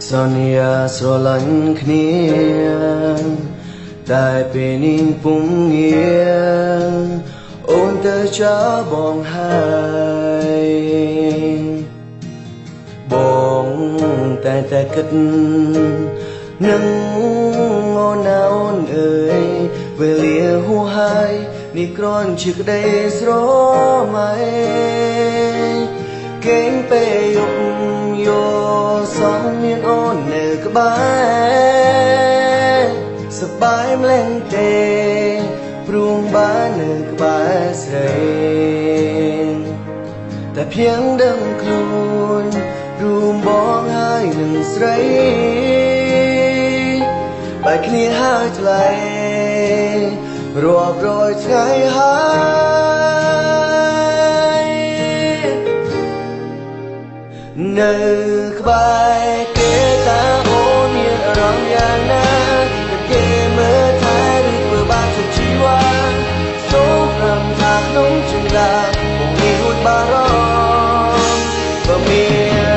សន្យាស្រឡាញ់គ្នាតែពេលនេះពុំងារអូនទៅចាបងហើយបងតែគិតនឹងអូនអើយវេលាហួសហើយនេះគ្រាន់ជាក្តីស្រមៃគេងពេលយប់យកសំមានអូននៅក្បែរសប្បាយម្លេះទេព្រោះបាននៅក្បែរស្រីតែเพียงដឹងខ្លួនរួមបងហើយនឹងស្រីបែកគ្នាហើយថ្លៃរាប់រយថ្ងៃហើយនៅក្បែរគេតើអូនមានអារម្មណ៍យ៉ាងណាគេមើលថែឬធ្វើបានជាជីវ៉ាសូមប្រាំថាក្នុងចិន្តាបងមានរួចបារម្ភបើមា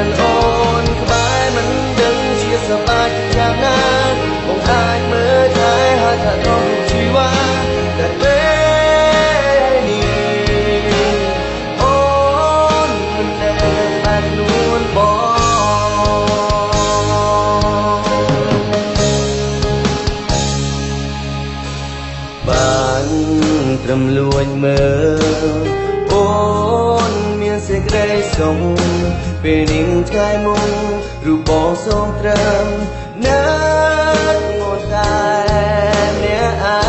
នអូនក្បែរមិនដឹងជាសប្បាយយ៉ាងណាបងអាចមើលថែហើយថាក្នុងជីវ៉ាតែពេលនេះអូនមិនដែលបាននួនបងបានត្រឹមលួចមើលអូនមានសេចក្តីសុខពេលនេះថ្ងៃមុខរូបបងសូមត្រឹមនៅងត់តែអ្នកឯ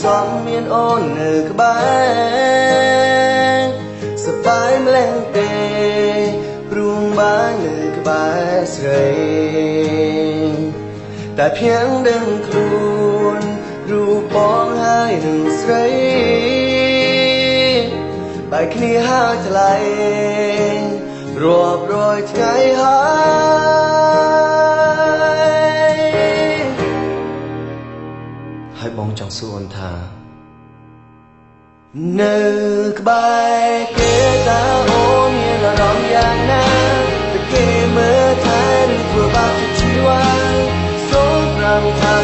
សំមានអូននៅក្បែរសប្បាយម្លេះទេព្រោះបាននៅក្បែរស្រីតែเพียงដឹងខ្លួនរូបបងហើយនឹងស្រីបែកគ្នាហើយថ្លៃរាប់រយថ្ងៃហើយបងចង់សួរអូនថានៅក្បែរគេតើអូនមានអារម្មណ៍យ៉ាងណាតែគេមើលថែឬធ្វើបាបជាជីវ៉ាសូមប្រាំថា